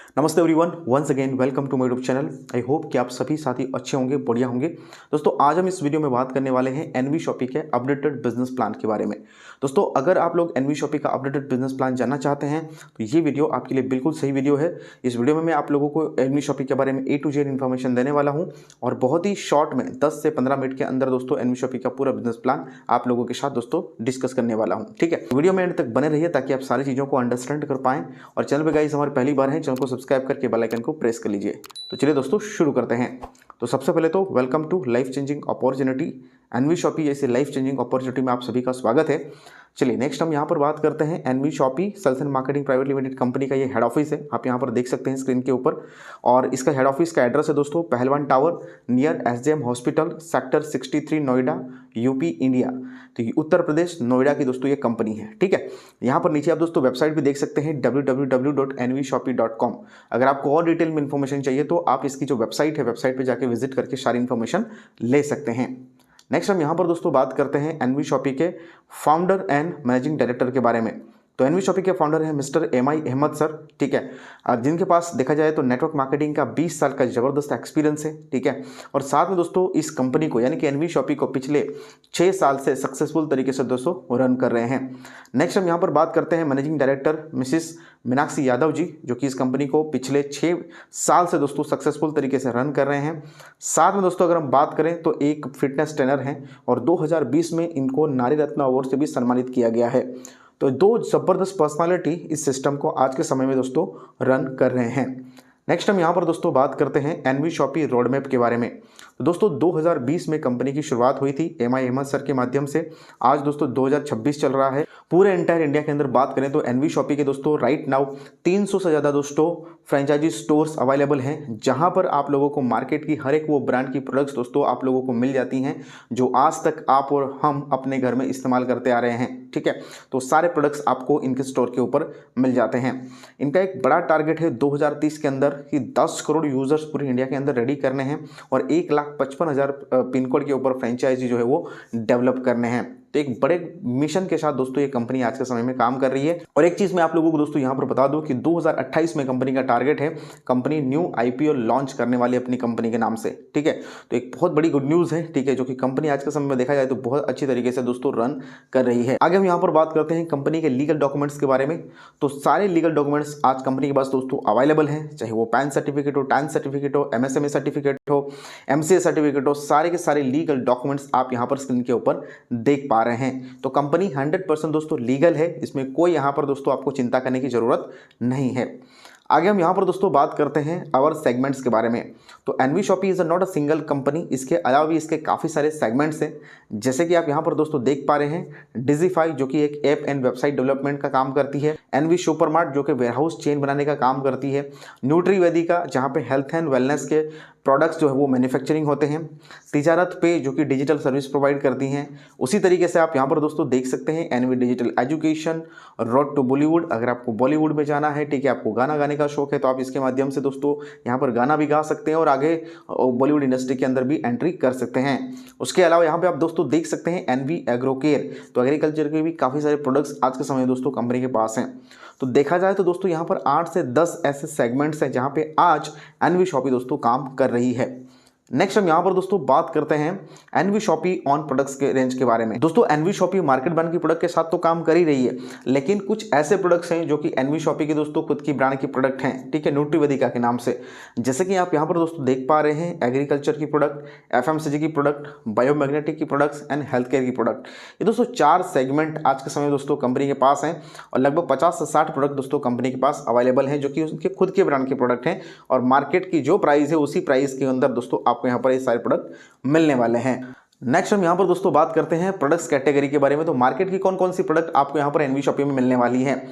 नमस्ते everyone, once again welcome to my YouTube channel. I hope कि आप सभी साथी अच्छे होंगे, बढ़िया होंगे। दोस्तों आज हम इस वीडियो में बात करने वाले हैं एनवी शॉपी के अपडेटेड बिजनेस प्लान के बारे में। दोस्तों अगर आप लोग एनवी शॉपी का अपडेटेड बिजनेस प्लान जानना चाहते हैं तो ये वीडियो आपके लिए बिल्कुल सही वीडियो है। इस वीडियो में मैं आप लोगों को एनवी शॉपी के बारे में A to Z इन्फॉर्मेशन देने वाला हूँ और बहुत ही शॉर्ट में 10 से 15 मिनट के अंदर दोस्तों एनवी शॉपी का पूरा बिजनेस प्लान आप लोगों के साथ दोस्तों डिस्कस करने वाला हूँ। ठीक है, वीडियो में एंड तक बने रहिए ताकि आप सारी चीज़ों को अंडरस्टैंड कर पाएं। और चैनल पे गाइस हमारी पहली बार है, चैनल को सब्सक्राइब करके बेल आइकन को प्रेस कर लीजिए। तो चलिए दोस्तों शुरू करते हैं। तो सबसे पहले तो welcome to life changing opportunity. NV Shoppy जैसे लाइफ चेंजिंग अपॉर्चुनिटी में आप सभी का स्वागत है। चलिए नेक्स्ट हम यहाँ पर बात करते हैं NV Shoppy sales and marketing private limited company का ये हेड ऑफिस है। आप यहाँ पर देख सकते हैं स्क्रीन के ऊपर। और इसका हेड ऑफिस का एड्रेस है दोस्तों पहलवान tower near SJM hospital sector 63 Noida UP India. तो ये उत्तर प्रदेश नोएडा की दोस्तों ये कंपनी है। ठीक है, यहाँ पर नीचे आप दोस्तों वेबसाइट भी देख सकते हैं www.nvshopee.com। अगर आपको और डिटेल में इन्फॉर्मेशन चाहिए तो आप इसकी जो वेबसाइट है वेबसाइट पे जाके विजिट करके सारी इन्फॉर्मेशन ले सकते हैं। नेक्स्ट हम यहाँ पर दोस्तों बात करते हैं एनवी शॉपी के फाउंडर एंड मैनेजिंग डायरेक्टर के बारे में। तो एनवी शॉपी के फाउंडर हैं मिस्टर MI अहमद सर। ठीक है, जिनके पास देखा जाए तो नेटवर्क मार्केटिंग का 20 साल का ज़बरदस्त एक्सपीरियंस है। ठीक है, और साथ में दोस्तों इस कंपनी को यानी कि एनवी शॉपी को पिछले 6 साल से सक्सेसफुल तरीके से दोस्तों रन कर रहे हैं। नेक्स्ट हम यहाँ पर बात करते हैं managing director Mrs Meenakshi Yadav ji, जो कि इस कंपनी को पिछले 6 साल से दोस्तों सक्सेसफुल तरीके से रन कर रहे हैं। साथ में दोस्तों अगर हम बात करें तो एक फिटनेस ट्रेनर हैं और 2020 में इनको नारी रत्न अवार्ड से भी सम्मानित किया गया है। तो दो ज़बरदस्त पर्सनालिटी इस सिस्टम को आज के समय में दोस्तों रन कर रहे हैं। नेक्स्ट हम यहाँ पर दोस्तों बात करते हैं एनवी शॉपी रोड मैप के बारे में। तो दोस्तों 2020 में कंपनी की शुरुआत हुई थी MI अहमद सर के माध्यम से। आज दोस्तों 2026 चल रहा है। पूरे एंटायर इंडिया के अंदर बात करें तो एनवी शॉपी के दोस्तों राइट नाउ 300 से ज़्यादा दोस्तों फ्रेंचाइजी स्टोर्स अवेलेबल हैं, जहां पर आप लोगों को मार्केट की हर एक वो ब्रांड की प्रोडक्ट्स दोस्तों आप लोगों को मिल जाती हैं जो आज तक आप और हम अपने घर में इस्तेमाल करते आ रहे हैं। ठीक है, तो सारे प्रोडक्ट्स आपको इनके स्टोर के ऊपर मिल जाते हैं। इनका एक बड़ा टारगेट है 2030 के अंदर कि 10 करोड़ यूजर्स पूरे इंडिया के अंदर रेडी करने हैं और 1,55,000 पिन कोड के ऊपर फ्रेंचाइजी जो है वो डेवलप करने हैं। तो एक बड़े मिशन के साथ दोस्तों ये कंपनी आज के समय में काम कर रही है। और एक चीज़ मैं आप लोगों को दोस्तों यहाँ पर बता दूं कि 2028 में कंपनी का टारगेट है, कंपनी न्यू IPO लॉन्च करने वाली अपनी कंपनी के नाम से। ठीक है, तो एक बहुत बड़ी गुड न्यूज़ है। ठीक है, जो कि कंपनी आज के समय में देखा जाए तो बहुत अच्छी तरीके से दोस्तों रन कर रही है। आगे हम यहाँ पर बात करते हैं कंपनी के लीगल डॉक्यूमेंट्स के बारे में। तो सारे लीगल डॉक्यूमेंट्स आज कंपनी के पास दोस्तों अवेलेबल हैं, चाहे वो पैन सर्टिफिकेट हो, टैन सर्टिफिकेट हो, MSME सर्टिफिकेट हो, MCA सर्टिफिकेट हो, सारे के सारे लीगल डॉक्यूमेंट्स आप यहाँ पर स्क्रीन के ऊपर देख पा रहे हैं। तो कंपनी 100% दोस्तों लीगल है, इसमें कोई यहाँ पर दोस्तों आपको चिंता करने की जरूरत नहीं है। आगे हम यहाँ पर दोस्तों बात करते हैं आवर सेगमेंट्स के बारे में। तो NV Shoppy is not a single company, इसके अलावा भी इसके काफ़ी सारे सेगमेंट्स हैं, जैसे कि आप यहाँ पर दोस्तों देख पा रहे हैं डिजिफाई जो कि एक ऐप एंड वेबसाइट डेवलपमेंट का काम करती है, एनवी सुपरमार्ट जो कि वेयरहाउस चेन बनाने का काम करती है, न्यूट्रीवेदिका जहाँ पे हेल्थ एंड वेलनेस के प्रोडक्ट्स जो है वो मैन्युफैक्चरिंग होते हैं, तिजारत पे जो कि डिजिटल सर्विस प्रोवाइड करती हैं। उसी तरीके से आप यहाँ पर दोस्तों देख सकते हैं NV digital education, road to Bollywood, अगर आपको बॉलीवुड में जाना है, ठीक है, आपको गाना गाने का शौक है तो आप इसके माध्यम से दोस्तों यहाँ पर गाना भी गा सकते हैं और आगे बॉलीवुड इंडस्ट्री के अंदर भी एंट्री कर सकते हैं। उसके अलावा यहाँ पे आप दोस्तों देख सकते हैं एनवी एग्रो केयर, तो एग्रीकल्चर के भी काफ़ी सारे प्रोडक्ट्स आज के समय में दोस्तों कंपनी के पास हैं। तो देखा जाए तो दोस्तों यहाँ पर 8 से 10 ऐसे सेगमेंट्स हैं जहाँ पे आज एनवी शॉपी दोस्तों काम कर रही है। नेक्स्ट हम यहाँ पर दोस्तों बात करते हैं एनवी शॉपी ऑन प्रोडक्ट्स के रेंज के बारे में। दोस्तों एनवी शॉपी मार्केट ब्रांड की प्रोडक्ट के साथ तो काम कर ही रही है, लेकिन कुछ ऐसे प्रोडक्ट्स हैं जो कि एनवी शॉपी के दोस्तों खुद की ब्रांड की प्रोडक्ट हैं। ठीक है, न्यूट्रीवेदिका के नाम से, जैसे कि आप यहाँ पर दोस्तों देख पा रहे हैं एग्रीकल्चर की प्रोडक्ट, FMCG की प्रोडक्ट, बायोमैग्नेटिक की प्रोडक्ट्स एंड हेल्थ केयर की प्रोडक्ट। ये दोस्तों 4 सेगमेंट आज के समय दोस्तों कंपनी के पास हैं और लगभग 50 से 60 प्रोडक्ट दोस्तों कंपनी के पास अवेलेबल हैं जो कि उनके खुद के ब्रांड के प्रोडक्ट हैं और मार्केट की जो प्राइस है उसी प्राइस के अंदर दोस्तों आपको यहाँ पर ये सारे मिलने वाले हैं। नेक्स्ट हम यहां पर दोस्तों बात करते हैं प्रोडक्ट्स कैटेगरी के बारे में। तो मार्केट की कौन कौन सी प्रोडक्ट आपको यहां पर एनवी शॉपी में मिलने वाली है।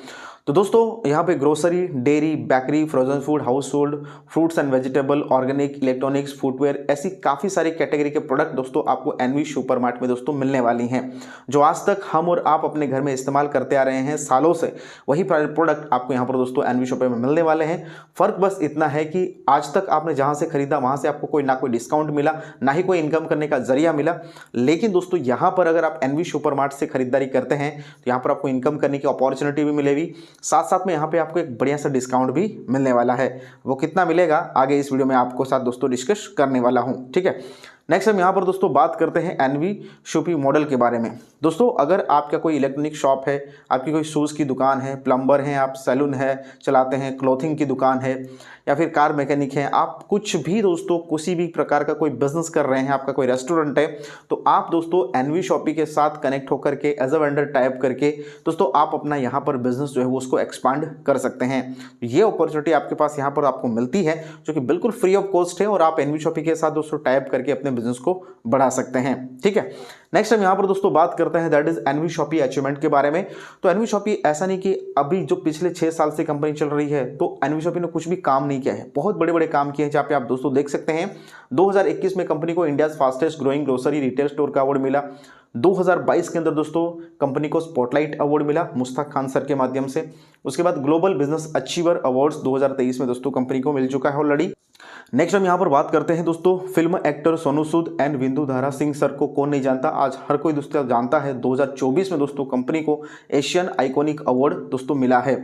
तो दोस्तों यहाँ पे grocery, dairy, bakery, frozen food, house hold, fruits and vegetable, organic, electronics, footwear, ऐसी काफ़ी सारी कैटेगरी के प्रोडक्ट दोस्तों आपको एनवी सुपरमार्ट में दोस्तों मिलने वाली हैं, जो आज तक हम और आप अपने घर में इस्तेमाल करते आ रहे हैं सालों से। वही प्रोडक्ट आपको यहाँ पर दोस्तों एनवी शॉप में मिलने वाले हैं। फ़र्क बस इतना है कि आज तक आपने जहाँ से खरीदा वहाँ से आपको कोई ना कोई डिस्काउंट मिला, ना ही कोई इनकम करने का जरिया मिला। लेकिन दोस्तों यहाँ पर अगर आप एनवी सुपरमार्ट से खरीदारी करते हैं तो यहाँ पर आपको इनकम करने की अपॉर्चुनिटी भी मिलेगी, साथ साथ में यहाँ पे आपको एक बढ़िया सा डिस्काउंट भी मिलने वाला है। वो कितना मिलेगा आगे इस वीडियो में आपको साथ दोस्तों डिस्कस करने वाला हूँ, ठीक है। नेक्स्ट हम यहाँ पर दोस्तों बात करते हैं एनवी शॉपी मॉडल के बारे में। दोस्तों अगर आपका कोई इलेक्ट्रॉनिक शॉप है, आपकी कोई शूज़ की दुकान है, प्लम्बर हैं आप, सैलून है चलाते हैं, क्लॉथिंग की दुकान है या फिर कार मैकेनिक है, आप कुछ भी दोस्तों किसी भी प्रकार का कोई बिजनेस कर रहे हैं, आपका कोई रेस्टोरेंट है, तो आप दोस्तों एनवी शॉपी के साथ कनेक्ट होकर के एज अ वेंडर टाइप करके दोस्तों आप अपना यहाँ पर बिजनेस जो है वो उसको एक्सपांड कर सकते हैं। ये अपॉर्चुनिटी आपके पास यहाँ पर आपको मिलती है जो कि बिल्कुल फ्री ऑफ कॉस्ट है और आप एनवी शॉपी के साथ दोस्तों टाइप करके अपने बिजनेस को बढ़ा सकते हैं, ठीक है। नेक्स्ट हम यहाँ पर दोस्तों बात करते हैं that is NV Shoppy achievement के बारे में। तो एनवी शॉपी ऐसा नहीं कि अभी जो पिछले 6 साल से कंपनी चल रही है तो एनवी शॉपी ने कुछ भी काम नहीं किया है, बहुत बड़े बड़े काम किए हैं जहाँ पे आप दोस्तों देख सकते हैं 2021 में कंपनी को India fastest growing grocery retail store का अवार्ड मिला। 2022 के अंदर दोस्तों कंपनी को स्पॉटलाइट अवार्ड मिला मुश्ताक खान सर के माध्यम से। उसके बाद ग्लोबल बिजनेस अचीवर अवार्ड्स 2023 में दोस्तों कंपनी को मिल चुका है ऑलरेडी। नेक्स्ट हम यहाँ पर बात करते हैं दोस्तों film actor Sonu Sood and बिंदु धारा सिंह सर को कौन नहीं जानता, आज हर कोई दोस्तों जानता है। 2024 में दोस्तों कंपनी को एशियन आइकॉनिक अवार्ड दोस्तों मिला है।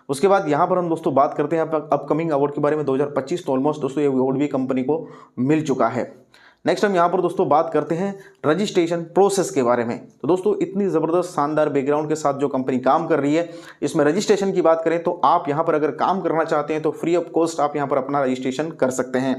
उसके बाद यहाँ पर हम दोस्तों बात करते हैं अपकमिंग अवार्ड के बारे में। 2025 तो ऑलमोस्ट दोस्तों ये अवार्ड भी कंपनी को मिल चुका है। नेक्स्ट हम यहाँ पर दोस्तों बात करते हैं रजिस्ट्रेशन प्रोसेस के बारे में। तो दोस्तों इतनी ज़बरदस्त शानदार बैकग्राउंड के साथ जो कंपनी काम कर रही है, इसमें रजिस्ट्रेशन की बात करें तो आप यहाँ पर अगर काम करना चाहते हैं तो फ्री ऑफ कॉस्ट आप यहाँ पर अपना रजिस्ट्रेशन कर सकते हैं।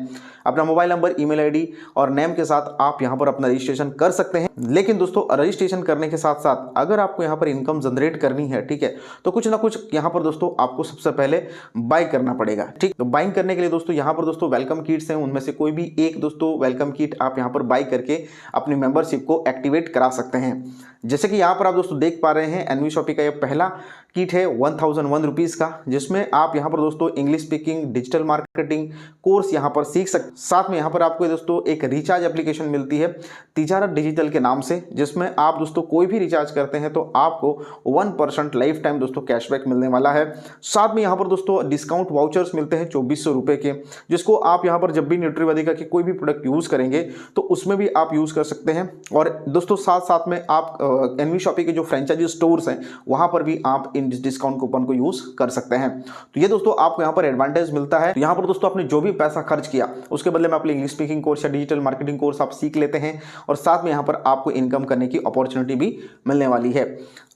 अपना मोबाइल नंबर, ईमेल आईडी और नेम के साथ आप यहाँ पर अपना रजिस्ट्रेशन कर सकते हैं। लेकिन दोस्तों रजिस्ट्रेशन करने के साथ साथ अगर आपको यहाँ पर इनकम जनरेट करनी है, ठीक है, तो कुछ ना कुछ यहाँ पर दोस्तों आपको सबसे पहले बाय करना पड़ेगा, ठीक। तो बाइंग करने के लिए दोस्तों यहाँ पर दोस्तों वेलकम किट्स हैं, उनमें से कोई भी एक दोस्तों वेलकम किट आप यहाँ पर बाय करके अपनी मेंबरशिप को एक्टिवेट करा सकते हैं। जैसे कि यहाँ पर आप दोस्तों देख पा रहे हैं एनवी शॉपी का ये पहला किट है 1001 रुपीज़ का, जिसमें आप यहाँ पर दोस्तों English speaking digital marketing course यहाँ पर सीख सकते। साथ में यहाँ पर आपको दोस्तों एक रिचार्ज एप्लीकेशन मिलती है तिजारत डिजिटल के नाम से, जिसमें आप दोस्तों कोई भी रिचार्ज करते हैं तो आपको 1% लाइफ टाइम दोस्तों कैशबैक मिलने वाला है। साथ में यहाँ पर दोस्तों डिस्काउंट वाउचर्स मिलते हैं 2400 रुपये के, जिसको आप यहाँ पर जब भी न्यूट्रीवेदिका के कोई भी प्रोडक्ट यूज़ करेंगे तो उसमें भी आप यूज़ कर सकते हैं। और दोस्तों साथ साथ में आप एनवी शॉपी के जो फ्रेंचाइजी स्टोर्स हैं वहाँ पर भी आप इन डिस्काउंट कूपन को यूज़ कर सकते हैं। तो ये दोस्तों आपको यहाँ पर एडवांटेज मिलता है। तो यहाँ पर दोस्तों आपने जो भी पैसा खर्च किया उसके बदले में आप इंग्लिश स्पीकिंग कोर्स या डिजिटल मार्केटिंग कोर्स आप सीख लेते हैं और साथ में यहाँ पर आपको इनकम करने की अपॉर्चुनिटी भी मिलने वाली है।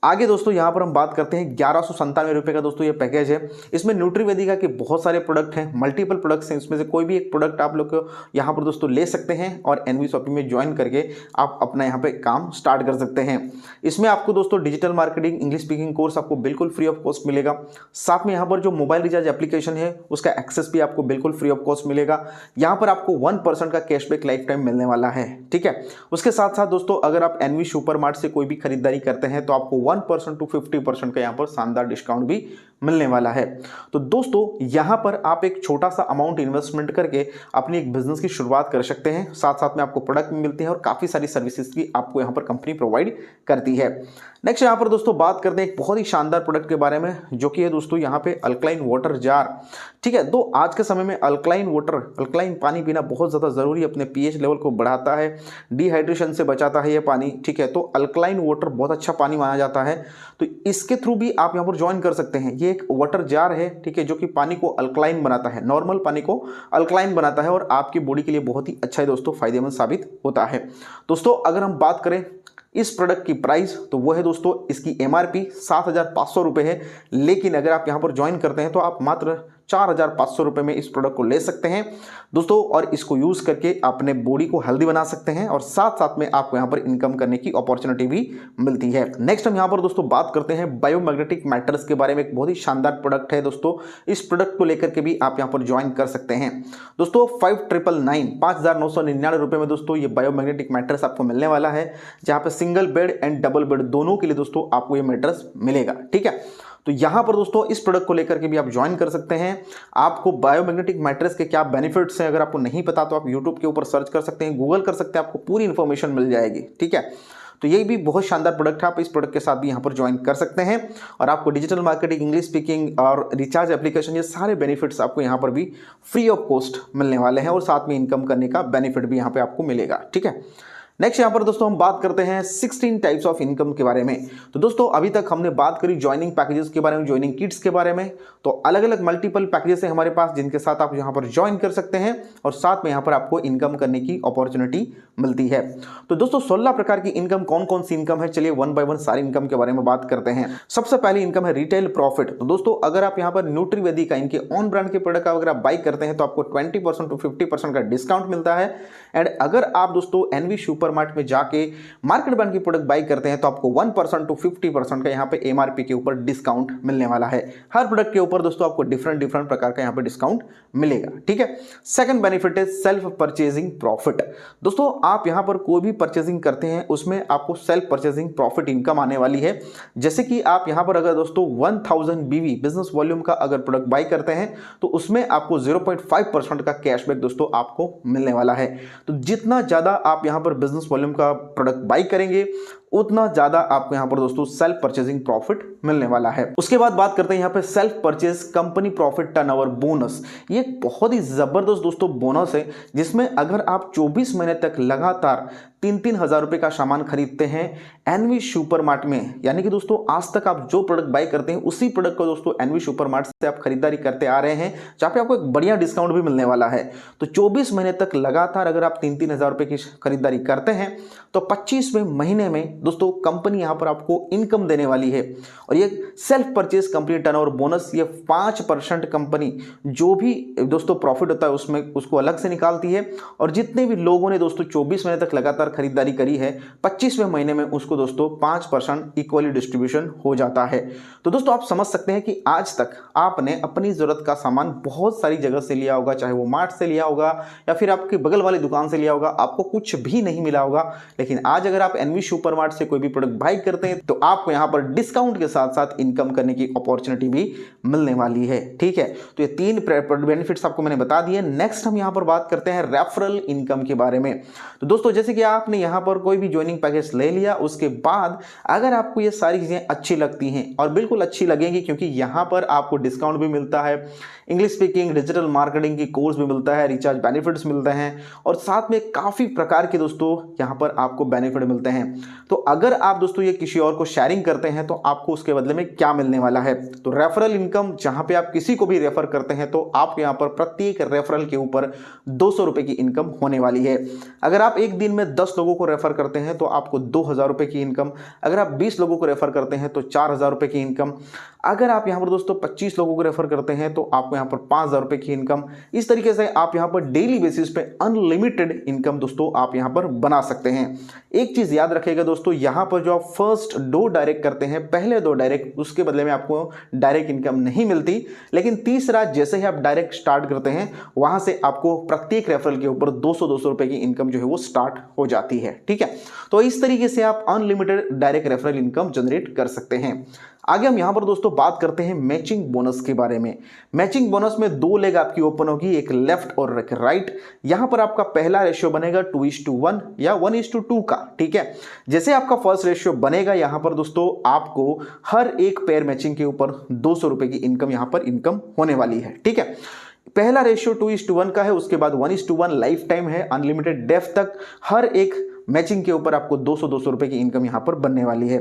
आगे दोस्तों यहाँ पर हम बात करते हैं 1197 रुपये का दोस्तों ये पैकेज है। इसमें न्यूट्रीवेदिका के बहुत सारे प्रोडक्ट हैं, मल्टीपल प्रोडक्ट्स हैं, इसमें से कोई भी एक प्रोडक्ट आप लोग यहाँ पर दोस्तों ले सकते हैं और एनवी शॉपी में ज्वाइन करके आप अपना यहाँ पे काम स्टार्ट कर सकते हैं। इसमें आपको दोस्तों digital marketing English speaking course आपको बिल्कुल फ्री ऑफ कॉस्ट मिलेगा। साथ में यहाँ पर जो मोबाइल रिचार्ज एप्लीकेशन है उसका एक्सेस भी आपको बिल्कुल फ्री ऑफ कॉस्ट मिलेगा। यहाँ पर आपको 1% का कैशबैक लाइफ टाइम मिलने वाला है, ठीक है। उसके साथ साथ दोस्तों अगर आप एनवी सुपरमार्ट से कोई भी खरीदारी करते हैं तो आपको 1% टू 50% का यहाँ पर शानदार डिस्काउंट भी मिलने वाला है। तो दोस्तों यहाँ पर आप एक छोटा सा अमाउंट इन्वेस्टमेंट करके अपनी एक बिजनेस की शुरुआत कर सकते हैं। साथ साथ में आपको प्रोडक्ट भी मिलते हैं और काफ़ी सारी सर्विसेज की आपको यहाँ पर कंपनी प्रोवाइड करती है। नेक्स्ट यहाँ पर दोस्तों बात करते हैं एक बहुत ही शानदार प्रोडक्ट के बारे में, जो कि है दोस्तों यहाँ पे अल्कलाइन वाटर जार, ठीक है। तो आज के समय में अल्कलाइन पानी पीना बहुत ज़्यादा ज़रूरी है, अपने पीएच लेवल को बढ़ाता है, डिहाइड्रेशन से बचाता है ये पानी, ठीक है। तो अल्कलाइन वाटर बहुत अच्छा पानी माना जाता है, तो इसके थ्रू भी आप यहाँ पर ज्वाइन कर सकते हैं। ये एक वाटर जार है, ठीक है, जो कि पानी को अल्कलाइन बनाता है, नॉर्मल पानी को अल्कलाइन बनाता है और आपकी बॉडी के लिए बहुत ही अच्छा है दोस्तों, फायदेमंद साबित होता है। दोस्तों अगर हम बात करें इस प्रोडक्ट की प्राइस तो वो है दोस्तों इसकी एमआरपी 7,500 रुपये है, लेकिन अगर आप यहाँ पर ज्वाइन करते हैं तो आप मात्र 4,500 रुपये में इस प्रोडक्ट को ले सकते हैं दोस्तों, और इसको यूज़ करके अपने बॉडी को हेल्दी बना सकते हैं और साथ साथ में आपको यहाँ पर इनकम करने की अपॉर्चुनिटी भी मिलती है। नेक्स्ट हम यहाँ पर दोस्तों बात करते हैं बायोमैग्नेटिक मैटर्स के बारे में। एक बहुत ही शानदार प्रोडक्ट है दोस्तों, इस प्रोडक्ट को लेकर के भी आप यहाँ पर ज्वाइन कर सकते हैं दोस्तों। 5,999 रुपये में दोस्तों ये बायोमैग्नेटिक मैटर्स आपको मिलने वाला है, जहाँ पर single bed and double bed दोनों के लिए दोस्तों आपको ये मैटर्स मिलेगा, ठीक है। तो यहाँ पर दोस्तों इस प्रोडक्ट को लेकर के भी आप ज्वाइन कर सकते हैं। आपको बायोमैग्नेटिक मैट्रेस के क्या बेनिफिट्स हैं अगर आपको नहीं पता तो आप यूट्यूब के ऊपर सर्च कर सकते हैं, गूगल कर सकते हैं, आपको पूरी इन्फॉर्मेशन मिल जाएगी, ठीक है। तो ये भी बहुत शानदार प्रोडक्ट है, आप इस प्रोडक्ट के साथ भी यहाँ पर ज्वाइन कर सकते हैं और आपको डिजिटल मार्केटिंग, इंग्लिश स्पीकिंग और रिचार्ज एप्लीकेशन, ये सारे बेनिफिट्स आपको यहाँ पर भी फ्री ऑफ कॉस्ट मिलने वाले हैं और साथ में इनकम करने का बेनिफिट भी यहाँ पे आपको मिलेगा, ठीक है। नेक्स्ट यहाँ पर दोस्तों हम बात करते हैं 16 टाइप्स ऑफ इनकम के बारे में। तो दोस्तों अभी तक हमने बात करी ज्वाइनिंग पैकेजेस के बारे में, ज्वाइनिंग किट्स के बारे में। तो अलग अलग मल्टीपल पैकेजेस है हमारे पास जिनके साथ आप यहाँ पर ज्वाइन कर सकते हैं और साथ में यहाँ पर आपको इनकम करने की अपॉर्चुनिटी मिलती है। तो दोस्तों 16 प्रकार की इनकम कौन कौन सी इनकम है, चलिए वन बाय वन सारी इनकम के बारे में बात करते हैं। सबसे पहली इनकम है रिटेल प्रॉफिट। तो दोस्तों अगर आप यहाँ पर न्यूट्रीवेदी का इनके ऑन ब्रांड के प्रोडक्ट अगर आप बाई करते हैं तो आपको 20% टू 50% का डिस्काउंट मिलता है। एंड अगर आप दोस्तों एनवी सुपरमार्ट में जाके मार्केट ब्रांड की प्रोडक्ट बाई करते हैं तो आपको 1% टू 50% का यहाँ पे एमआरपी के ऊपर डिस्काउंट मिलने वाला है। हर प्रोडक्ट के ऊपर दोस्तों आपको डिफरेंट प्रकार का यहाँ पे डिस्काउंट मिलेगा, ठीक है। सेकंड बेनिफिट है सेल्फ परचेजिंग प्रॉफिट। दोस्तों आप यहाँ पर कोई भी परचेजिंग करते हैं उसमें आपको सेल्फ परचेजिंग प्रॉफिट इनकम आने वाली है। जैसे कि आप यहाँ पर अगर दोस्तों 1000 बीवी बिजनेस वॉल्यूम का अगर प्रोडक्ट बाई करते हैं तो उसमें आपको 0.5% का कैशबैक दोस्तों आपको मिलने वाला है। तो जितना ज्यादा आप यहाँ पर बिजनेस वॉल्यूम का प्रोडक्ट बाई करेंगे उतना ज्यादा आपको यहाँ पर दोस्तों सेल्फ परचेजिंग प्रॉफिट मिलने वाला है। उसके बाद बात करते हैं यहाँ पे self purchase company profit turnover bonus. ये एक बहुत ही जबरदस्त दोस्तों बोनस है जिसमें अगर आप 24 महीने तक लगातार 3-3 हज़ार रुपए का सामान खरीदते हैं एनवी सुपरमार्ट में, यानी कि दोस्तों आज तक आप जो प्रोडक्ट बाई करते हैं उसी प्रोडक्ट को दोस्तों एनवी सुपरमार्ट से आप खरीदारी करते आ रहे हैं जहाँ पे आपको एक बढ़िया डिस्काउंट भी मिलने वाला है। तो 24 महीने तक लगातार अगर आप 3-3 हज़ार रुपए की खरीदारी करते हैं तो 25वें महीने में दोस्तों कंपनी यहाँ पर आपको इनकम देने वाली है। और ये self purchase company turnover bonus ये 5% कंपनी जो भी दोस्तों प्रॉफिट होता है उसमें उसको अलग से निकालती है और जितने भी लोगों ने दोस्तों 24 महीने तक लगातार खरीदारी करी है 25वें महीने में उसको दोस्तों 5% इक्वली डिस्ट्रीब्यूशन हो जाता है। तो दोस्तों आप समझ सकते हैं कि आज तक आपने अपनी जरूरत का सामान बहुत सारी जगह से लिया होगा, चाहे वो मार्ट से लिया होगा या फिर आपके बगल वाली दुकान से लिया होगा, आपको कुछ भी नहीं मिला होगा। लेकिन आज अगर आप एनवी सुपरमार्ट से कोई भी प्रोडक्ट बाई करते हैं तो आपको यहाँ पर डिस्काउंट के साथ साथ इनकम करने की अपॉर्चुनिटी भी मिलने वाली है, ठीक है। तो ये 3 बेनिफिट्स आपको मैंने बता दिए। नेक्स्ट हम यहाँ पर बात करते हैं रेफरल इनकम के बारे में। तो दोस्तों जैसे कि आपने यहाँ पर कोई भी ज्वाइनिंग पैकेज ले लिया, उसके बाद अगर आपको ये सारी चीजें अच्छी लगती हैं और बिल्कुल अच्छी लगेंगी क्योंकि यहाँ पर आपको डिस्काउंट भी मिलता है, इंग्लिश स्पीकिंग डिजिटल मार्केटिंग की कोर्स भी मिलता है, रिचार्ज बेनिफिट्स मिलते हैं और साथ में काफी प्रकार के दोस्तों यहाँ पर आपको बेनिफिट मिलते हैं। तो अगर आप दोस्तों ये किसी और को शेयरिंग करते हैं तो आपको उसके बदले में क्या मिलने वाला है। तो रेफरल इनकम जहां पे आप किसी को भी रेफर करते हैं तो आपको यहाँ पर प्रत्येक रेफरल के ऊपर 200 रुपए की इनकम होने वाली है। अगर आप एक दिन में 10 लोगों को रेफर करते हैं तो आपको 2000 रुपए की इनकम, अगर आप 20 लोगों को रेफर करते हैं तो 4000 रुपए की इनकम, अगर आप यहाँ पर दोस्तों 25 लोगों को रेफर करते हैं तो आपको यहाँ पर 5000 रुपए की इनकम। इस तरीके से आप यहाँ पर डेली बेसिस पे अनलिमिटेड इनकम दोस्तों आप यहाँ पर बना सकते हैं। एक चीज याद रखिएगा दोस्तों, यहाँ पर जो आप फर्स्ट 2 डायरेक्ट करते हैं, पहले 2 डायरेक्ट, उसके बदले में आपको डायरेक्ट इनकम नहीं मिलती, लेकिन तीसरा जैसे ही आप डायरेक्ट स्टार्ट करते हैं वहां से आपको प्रत्येक रेफरल के ऊपर 200 रुपए की इनकम जो है वो स्टार्ट हो जाती है, ठीक है। तो इस तरीके से आप unlimited direct referral income generate कर सकते हैं। आगे हम यहां पर दोस्तों बात करते हैं मैचिंग बोनस के बारे में। मैचिंग बोनस में 2 लेग आपकी ओपन होगी, एक लेफ्ट और एक राइट। यहां पर आपका पहला रेशियो बनेगा 2:1 या 1:2 का, ठीक है। जैसे आपका फर्स्ट रेशियो बनेगा यहां पर दोस्तों आपको हर एक पेयर मैचिंग के ऊपर 200 रुपए की इनकम यहां पर इनकम होने वाली है, ठीक है। पहला रेशियो 2:1 का है, उसके बाद 1:1 लाइफ टाइम है, अनलिमिटेड डेफ तक हर एक मैचिंग के ऊपर आपको 200 रुपए की इनकम यहां पर बनने वाली है।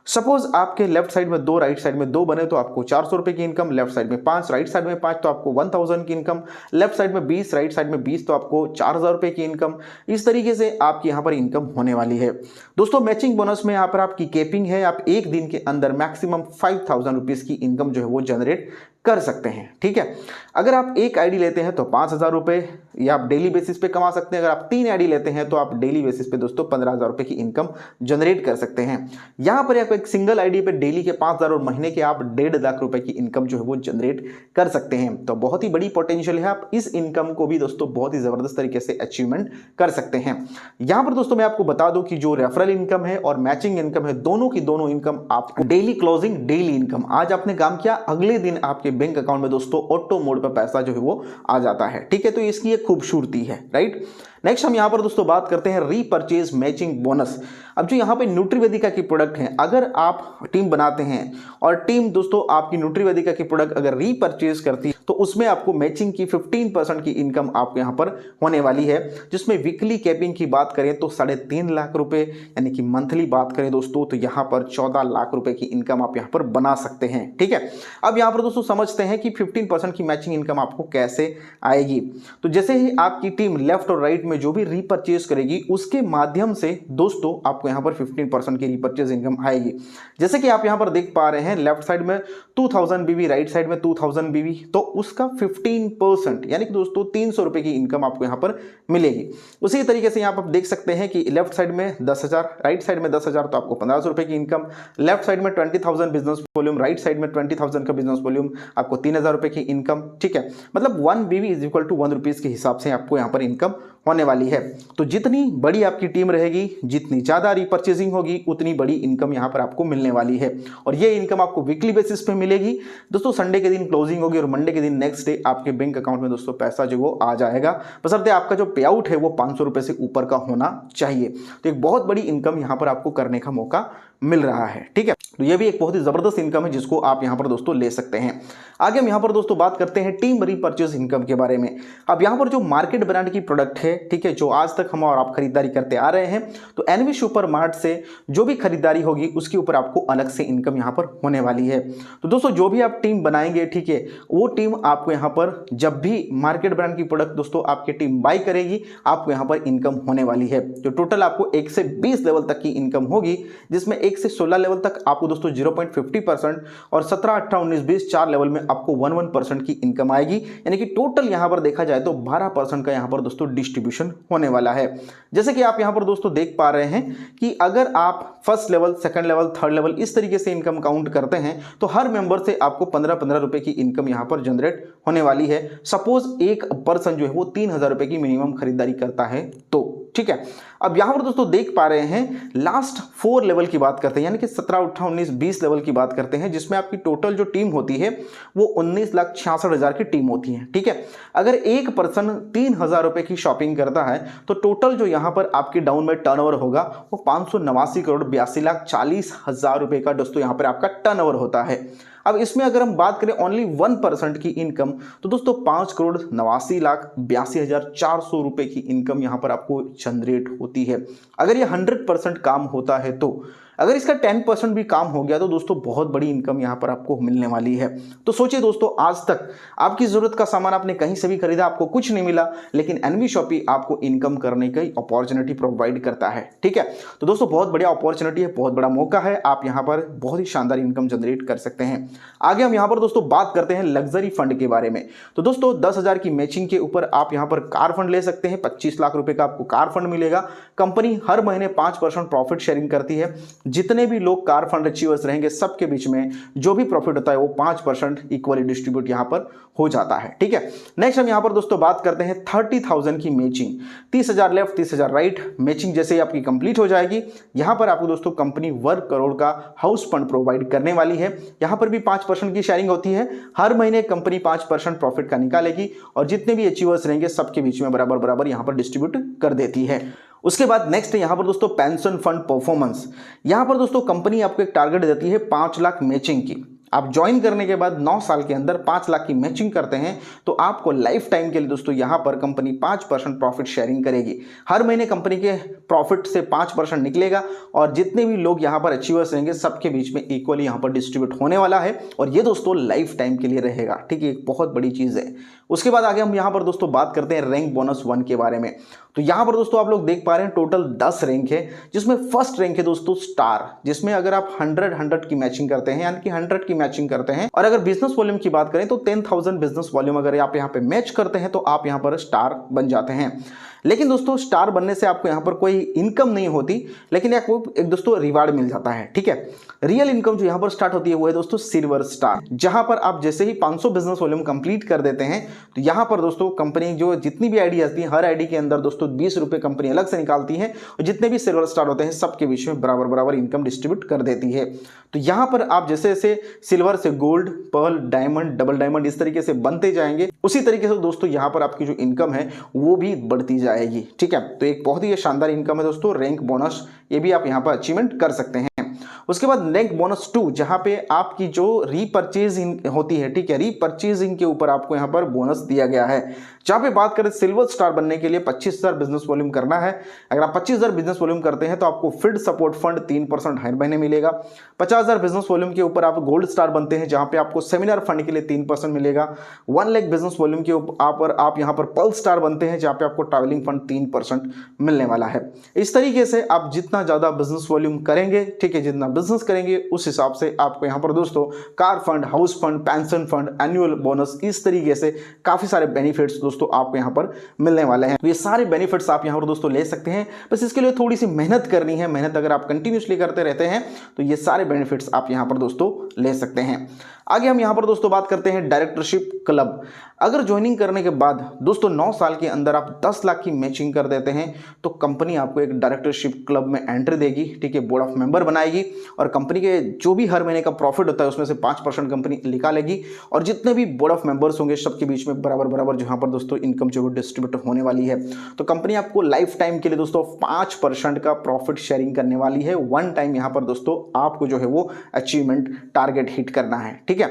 सपोज आपके लेफ्ट साइड में 2, राइट साइड में 2 बने तो आपको 400 रुपए की इनकम, लेफ्ट साइड में 5, राइट साइड में 5 तो आपको 1000 की इनकम, लेफ्ट साइड में 20, राइट साइड में 20 तो आपको 4000 रुपए की इनकम। इस तरीके से आपकी यहां पर इनकम होने वाली है। दोस्तों मैचिंग बोनस में यहां पर आपकी कैपिंग है, आप एक दिन के अंदर मैक्सिमम 5000 रुपीज की इनकम जो है वो जनरेट कर सकते हैं, ठीक है। अगर आप एक आईडी लेते हैं तो 5000 रुपए या आप डेली बेसिस पे कमा सकते हैं। अगर आप 3 आईडी लेते हैं तो आप डेली बेसिस पे दोस्तों 15000 रुपए की इनकम जनरेट कर सकते हैं। यहां पर आप एक सिंगल आईडी पे डेली के 5000 और महीने के आप 1.5 लाख रुपए की इनकम जो है वो जनरेट कर सकते हैं। तो बहुत ही बड़ी पोटेंशियल है, आप इस इनकम को भी दोस्तों बहुत ही जबरदस्त तरीके से अचीवमेंट कर सकते हैं। यहां पर दोस्तों मैं आपको बता दूं कि जो रेफरल इनकम है और मैचिंग इनकम है, दोनों की दोनों इनकम आपको डेली क्लोजिंग डेली इनकम, आज आपने काम किया अगले दिन आपके बैंक अकाउंट में दोस्तों ऑटो मोड पर पैसा जो है वो आ जाता है, ठीक है। तो इसकी एक खूबसूरती है, राइट। नेक्स्ट हम यहाँ पर दोस्तों बात करते हैं रीपरचेज मैचिंग बोनस। अब जो यहाँ पे न्यूट्रीवेदिका की प्रोडक्ट है, अगर आप टीम बनाते हैं और टीम दोस्तों आपकी न्यूट्रीवेदिका की प्रोडक्ट अगर रीपरचेज करती है तो उसमें आपको मैचिंग की 15% की इनकम आपको यहाँ पर होने वाली है, जिसमें वीकली कैपिंग की बात करें तो 3.5 लाख रुपए, यानी कि मंथली बात करें दोस्तों तो यहाँ पर 14 लाख रुपए की इनकम आप यहाँ पर बना सकते हैं, ठीक है। अब यहाँ पर दोस्तों समझते हैं कि 15% की मैचिंग इनकम आपको कैसे आएगी। तो जैसे ही आपकी टीम लेफ्ट और राइट में जो भी रीपरचेज करेगी उसके माध्यम से दोस्तों आपको यहाँ पर 15% की रीपरचेज इनकम आएगी। जैसे कि आप यहाँ पर देख पा रहे हैं लेफ्ट साइड में 2000 बीवी, राइट साइड में 2000 बीवी, तो उसका 15% यानी कि दोस्तों 300 रुपए की इनकम आपको यहाँ पर मिलेगी। उसी तरीके से यहाँ पर देख सकते हैं कि लेफ्ट साइड में 10,000, राइट साइड में 10,000, तो आपको 1500 रुपए की इनकम। लेफ्ट साइड में 20,000 बिजनेस वॉल्यूम, राइट साइड में 20,000 का बिजनेस वॉल्यूम, आपको 3,000 रुपए की इनकम, ठीक है। मतलब 1 बीवी इज इक्वल टू 1 रुपीज के हिसाब से आपको यहाँ पर इनकम होने वाली है। तो जितनी बड़ी आपकी टीम रहेगी, जितनी ज़्यादा रीपरचेजिंग होगी, उतनी बड़ी इनकम यहाँ पर आपको मिलने वाली है। और ये इनकम आपको वीकली बेसिस पे मिलेगी दोस्तों। संडे के दिन क्लोजिंग होगी और मंडे के दिन नेक्स्ट डे आपके बैंक अकाउंट में दोस्तों पैसा जो वो आ जाएगा, बशर्ते आपका जो पे आउट है वो 500 रुपये से ऊपर का होना चाहिए। तो एक बहुत बड़ी इनकम यहाँ पर आपको करने का मौका मिल रहा है, ठीक है। तो ये भी एक बहुत ही जबरदस्त इनकम है जिसको आप यहाँ पर दोस्तों ले सकते हैं। आगे हम यहाँ पर दोस्तों बात करते हैं टीम रीपरचेज इनकम के बारे में। अब यहाँ पर जो मार्केट ब्रांड की प्रोडक्ट है, ठीक है, जो आज तक हम और आप खरीदारी करते आ रहे हैं, तो एनवी सुपर मार्ट से जो भी खरीदारी होगी उसके ऊपर आपको अलग से इनकम यहाँ पर होने वाली है। तो दोस्तों जो भी आप टीम बनाएंगे, ठीक है, वो टीम आपको यहाँ पर जब भी मार्केट ब्रांड की प्रोडक्ट दोस्तों आपकी टीम बाई करेगी, आपको यहाँ पर इनकम होने वाली है। जो टोटल आपको 1 से 20 लेवल तक की इनकम होगी, जिसमें 1 से 16 लेवल तक आपको दोस्तों 0.50% और 17, 18, 19, 20 4 लेवल में आपको 1% की इनकम आएगी। यानी कि टोटल यहां पर देखा जाए तो 12% का यहां पर दोस्तों डिस्ट्रीब्यूशन होने वाला है। जैसे कि आप यहां पर दोस्तों देख पा रहे हैं कि अगर आप first level, second level, third level इस तरीके से इनकम काउंट करते हैं तो हर मेंबर से आपको 15-15 रुपए की इनकम यहां पर जनरेट होने वाली है। सपोज एक पर्सन जो है वो 3,000 रुपए की मिनिमम खरीदारी करता है तो, ठीक है। अब यहां पर दोस्तों देख पा रहे हैं लास्ट 4 लेवल की बात करते हैं, यानी कि 17, 18, 19, 20 लेवल की बात करते हैं, जिसमें आपकी टोटल जो टीम होती है वो 19,66,000 की टीम होती है, ठीक है। अगर एक पर्सन 3,000 रुपए की शॉपिंग करता है तो टोटल जो यहां पर आपके डाउन में टर्नओवर होगा वो 589 करोड़ 82,40,000 रुपए का दोस्तों यहां पर आपका टर्नओवर होता है। अब इसमें अगर हम बात करें ओनली 1% की इनकम, तो दोस्तों 5,89,82,400 रुपए की इनकम यहां पर आपको जनरेट होती है। अगर ये 100% काम होता है तो, अगर इसका 10% भी काम हो गया तो दोस्तों बहुत बड़ी इनकम यहां पर आपको मिलने वाली है। तो सोचिए दोस्तों, आज तक आपकी जरूरत का सामान आपने कहीं से भी खरीदा, आपको कुछ नहीं मिला, लेकिन एनवी शॉपी आपको इनकम करने की अपॉर्चुनिटी प्रोवाइड करता है, ठीक है। तो दोस्तों बहुत बढ़िया अपॉर्चुनिटी है, बहुत बड़ा मौका है, आप यहां पर बहुत ही शानदार इनकम जनरेट कर सकते हैं। आगे हम यहां पर दोस्तों बात करते हैं लग्जरी फंड के बारे में। तो दोस्तों 10,000 की मैचिंग के ऊपर आप यहां पर कार फंड ले सकते हैं। 25 लाख रुपए का आपको कार फंड मिलेगा। कंपनी हर महीने 5% प्रॉफिट शेयरिंग करती है। जितने भी लोग कार फंड अचीवर्स रहेंगे सबके बीच में जो भी प्रॉफिट होता है वो 5% इक्वली डिस्ट्रीब्यूट यहां पर हो जाता है, ठीक है। नेक्स्ट हम यहां पर दोस्तों बात करते हैं 30,000 की मैचिंग। 30,000 left, 30,000 right. मैचिंग जैसे ही आपकी कंप्लीट हो जाएगी, यहां पर आपको दोस्तों कंपनी 1 करोड़ का हाउस फंड प्रोवाइड करने वाली है। यहां पर भी 5% की शेयरिंग होती है। हर महीने कंपनी 5% प्रॉफिट का निकालेगी और जितने भी अचीवर्स रहेंगे सबके बीच में बराबर बराबर यहां पर डिस्ट्रीब्यूट कर देती है। उसके बाद नेक्स्ट यहां पर दोस्तों पेंशन फंड परफॉर्मेंस। यहां पर दोस्तों कंपनी आपको एक टारगेट देती है 5 लाख मैचिंग की। आप ज्वाइन करने के बाद 9 साल के अंदर 5 लाख की मैचिंग करते हैं तो आपको लाइफ टाइम के लिए दोस्तों यहां पर कंपनी 5% प्रॉफिट शेयरिंग करेगी। हर महीने कंपनी के प्रॉफिट से 5% निकलेगा और जितने भी लोग यहां पर अचीवर्स रहेंगे सबके बीच में इक्वली यहां पर डिस्ट्रीब्यूट होने वाला है और ये दोस्तों लाइफ टाइम के लिए रहेगा, ठीक है। एक बहुत बड़ी चीज़ है। उसके बाद आगे हम यहां पर दोस्तों बात करते हैं रैंक बोनस 1 के बारे में। तो यहां पर दोस्तों आप लोग देख पा रहे हैं टोटल 10 रैंक है, जिसमें फर्स्ट रैंक है दोस्तों स्टार, जिसमें अगर आप 100 की मैचिंग करते हैं, यानी कि 100 की मैचिंग करते हैं, और अगर बिजनेस वॉल्यूम की बात करें तो 10,000 बिजनेस वॉल्यूम अगर आप यहां पे मैच करते हैं तो आप यहां पर स्टार बन जाते हैं। लेकिन दोस्तों स्टार बनने से आपको यहां पर कोई इनकम नहीं होती, लेकिन एक दोस्तों रिवार्ड मिल जाता है, ठीक है। रियल इनकम जो यहाँ पर स्टार्ट होती है वो है दोस्तों सिल्वर स्टार, जहां पर आप जैसे ही 500 बिजनेस वॉल्यूम कंप्लीट कर देते हैं तो यहाँ पर दोस्तों कंपनी जो जितनी भी आईडी आती है हर आईडी के अंदर दोस्तों 20 रुपए कंपनी अलग से निकालती है और जितने भी सिल्वर स्टार होते हैं सबके बीच में बराबर बराबर इनकम डिस्ट्रीब्यूट कर देती है। तो यहाँ पर आप जैसे जैसे सिल्वर से gold, pearl, diamond, double diamond इस तरीके से बनते जाएंगे, उसी तरीके से दोस्तों यहाँ पर आपकी जो इनकम है वो भी बढ़ती जाएगी। ठीक है, तो एक बहुत ही शानदार इनकम है दोस्तों। रैंक बोनस ये भी आप यहाँ पर अचीवमेंट कर सकते हैं। उसके बाद रैंक बोनस 2 जहां पे आपकी जो रीपरचेजिंग होती है, ठीक है, रीपरचेजिंग के ऊपर आपको यहां पर बोनस दिया गया है। जहां पे बात करें सिल्वर स्टार बनने के लिए 25,000 बिजनेस वॉल्यूम करना है। अगर आप 25,000 बिजनेस वॉल्यूम करते हैं तो आपको फील्ड सपोर्ट फंड 3% हर महीने मिलेगा। 50,000 बिजनेस वॉल्यूम के ऊपर आप गोल्ड स्टार बनते हैं जहां पे आपको सेमिनार फंड के लिए 3% मिलेगा। 1 लाख बिजनेस वॉल्यूम के ऊपर आप यहां पर पर्ल स्टार बनते हैं जहां पे आपको ट्रैवलिंग फंड 3% मिलने वाला है। इस तरीके से आप जितना ज्यादा बिजनेस वॉल्यूम करेंगे, ठीक है, जितना बिजनेस करेंगे उस हिसाब से आपको यहां पर दोस्तों car fund, house fund, pension fund, annual bonus, इस तरीके से काफी सारे बेनिफिट्स दोस्तों आपको यहां पर मिलने वाले हैं। तो ये सारे बेनिफिट्स आप यहां पर दोस्तों ले सकते हैं, बस इसके लिए थोड़ी सी मेहनत करनी है। मेहनत अगर आप कंटिन्यूसली करते रहते हैं तो ये सारे बेनिफिट्स आप यहां पर दोस्तों ले सकते हैं। आगे हम यहां पर दोस्तों बात करते हैं डायरेक्टरशिप क्लब। अगर ज्वाइनिंग करने के बाद दोस्तों 9 साल के अंदर आप 10 लाख की मैचिंग कर देते हैं तो कंपनी आपको एक डायरेक्टरशिप क्लब में एंट्री देगी, ठीक है, बोर्ड ऑफ मेंबर बनाएगी और कंपनी के जो भी हर महीने का प्रॉफिट होता है उसमें से 5% कंपनी निकालेगी और जितने भी बोर्ड ऑफ मेंबर्स होंगे सबके बीच में बराबर बराबर जहां पर दोस्तों इनकम जो डिस्ट्रीब्यूट होने वाली है। तो कंपनी आपको लाइफ टाइम के लिए दोस्तों 5% का प्रॉफिट शेयरिंग करने वाली है। 1 टाइम यहां पर दोस्तों आपको जो है वो अचीवमेंट टारगेट हिट करना है। ठीक है,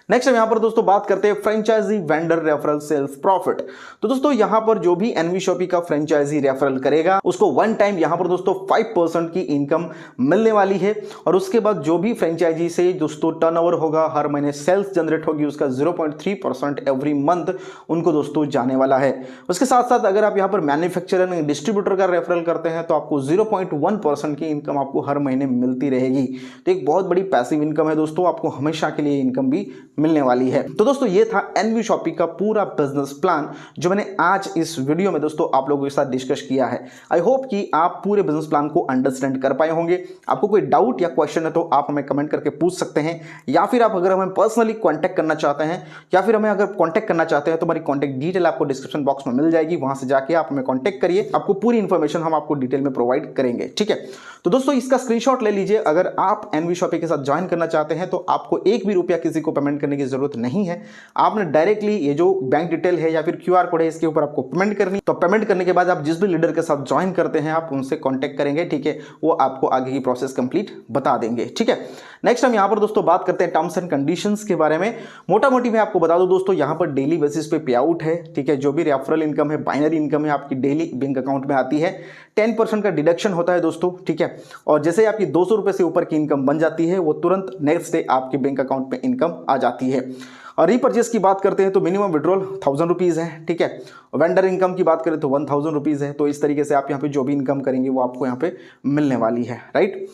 नेक्स्ट हम यहां पर दोस्तों बात करते हैं franchise vendor referral sales profit. तो दोस्तों यहां पर जो भी एनवी शॉपी का फ्रेंचाइजी रेफरल करेगा उसको 1 टाइम यहां पर दोस्तों 5% की इनकम मिलने वाली है और उसके बाद जो भी फ्रेंचाइजी से दोस्तों टर्नओवर होगा, हर महीने सेल्स जनरेट होगी, उसका 0.3% एवरी मंथ उनको दोस्तों जाने वाला है। उसके साथ साथ अगर आप यहां पर मैन्युफैक्चरर एंड डिस्ट्रीब्यूटर का रेफरल करते हैं तो आपको 0.1% की इनकम आपको हर महीने मिलती रहेगी। तो एक बहुत बड़ी पैसिव इनकम है दोस्तों, आपको हमेशा के लिए इनकम भी मिलने वाली है। तो दोस्तों ये था एनवी शॉपी का पूरा बिजनेस प्लान जो मैंने आज इस वीडियो में दोस्तों आप लोगों के साथ डिस्कस किया है। आई होप कि आप पूरे बिजनेस प्लान को अंडरस्टैंड कर पाए होंगे। आपको कोई डाउट या क्वेश्चन है तो आप हमें कमेंट करके पूछ सकते हैं, या फिर आप अगर हमें पर्सनली कांटेक्ट करना चाहते हैं या फिर हमें अगर कांटेक्ट करना चाहते हैं तो हमारी कांटेक्ट डिटेल आपको डिस्क्रिप्शन बॉक्स में मिल जाएगी, वहां से जाके आप हमें कांटेक्ट करिए, आपको पूरी इंफॉर्मेशन हम आपको डिटेल में प्रोवाइड करेंगे। ठीक है, तो दोस्तों इसका स्क्रीनशॉट ले लीजिए। अगर आप एनवी शॉपी के साथ ज्वाइन करना चाहते हैं तो आपको 1 भी रुपया किसी को पेमेंट करने की जरूरत नहीं है। आपने डायरेक्टली ये जो बैंक डिटेल है या फिर क्यूआर कोड है इसके ऊपर आपको पेमेंट करनी। तो पेमेंट करने के बाद आप जिस भी लीडर के साथ ज्वाइन करते हैं आप उनसे कांटेक्ट करेंगे, ठीक है, वो आपको आगे की प्रोसेस कंप्लीट बता देंगे। ठीक है, नेक्स्ट हम यहां पर दोस्तों बात करते हैं टर्म्स एंड कंडीशंस के बारे में। मोटा मोटी मैं आपको बता दूं दोस्तों, यहां पर डेली बेसिस पे पे आउट है। ठीक है, जो भी रेफरल इनकम है, बाइनरी इनकम है, आपकी डेली बैंक अकाउंट में आती है। 10% का डिडक्शन होता है दोस्तों। ठीक है, और जैसे आपकी 200 रुपए से ऊपर की इनकम बन जाती है वो तुरंत नेक्स्ट डे आपके बैंक अकाउंट में इनकम आ जाती है। और रीपर्चेस की बात करते हैं तो मिनिमम विड्रॉल 1000 रुपीज़ है। ठीक है, वेंडर इनकम की बात करें तो 1000 रुपीज़ है। तो इस तरीके से आप यहाँ पे जो भी इनकम करेंगे वो आपको यहाँ पे मिलने वाली है। राइट,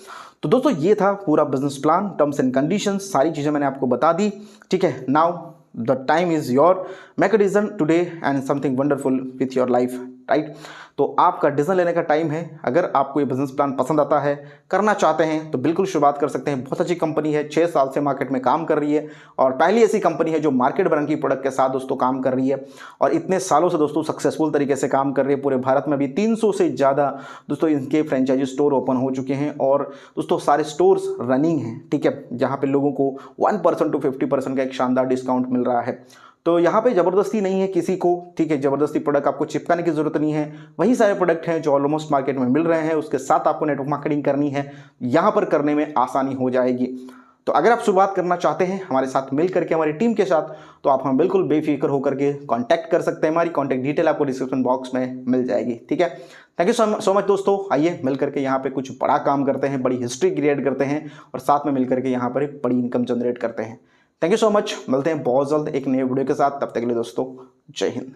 तो दोस्तों ये था पूरा business plan, terms and conditions, सारी चीज़ें मैंने आपको बता दी। ठीक है, now the time is your, make a decision today and something wonderful with your life. Right, तो आपका डिसीजन लेने का टाइम है। अगर आपको ये बिजनेस प्लान पसंद आता है, करना चाहते हैं तो बिल्कुल शुरुआत कर सकते हैं। बहुत अच्छी कंपनी है, 6 साल से मार्केट में काम कर रही है और पहली ऐसी कंपनी है जो मार्केट ब्रांड की प्रोडक्ट के साथ दोस्तों काम कर रही है और इतने सालों से दोस्तों सक्सेसफुल तरीके से काम कर रही है। पूरे भारत में अभी 300 से ज़्यादा दोस्तों इनके फ्रेंचाइजी स्टोर ओपन हो चुके हैं और दोस्तों सारे स्टोर्स रनिंग हैं। ठीक है, जहाँ पे लोगों को 1% to 50% का एक शानदार डिस्काउंट मिल रहा है। तो यहाँ पे ज़बरदस्ती नहीं है किसी को। ठीक है, ज़बरदस्ती प्रोडक्ट आपको चिपकाने की ज़रूरत नहीं है। वही सारे प्रोडक्ट हैं जो ऑलमोस्ट मार्केट में मिल रहे हैं, उसके साथ आपको नेटवर्क मार्केटिंग करनी है। यहाँ पर करने में आसानी हो जाएगी। तो अगर आप शुरुआत करना चाहते हैं हमारे साथ मिल करके, हमारी टीम के साथ, तो आप हमें बिल्कुल बेफिक्र होकर के कॉन्टैक्ट कर सकते हैं। हमारी कॉन्टैक्ट डिटेल आपको डिस्क्रिप्शन बॉक्स में मिल जाएगी। ठीक है, थैंक यू सो मच दोस्तों। आइए मिल करके यहाँ पे कुछ बड़ा काम करते हैं, बड़ी हिस्ट्री क्रिएट करते हैं और साथ में मिल करके यहाँ पर एक बड़ी इनकम जनरेट करते हैं। थैंक यू सो मच, मिलते हैं बहुत जल्द एक नए वीडियो के साथ। तब तक के लिए दोस्तों जय हिंद।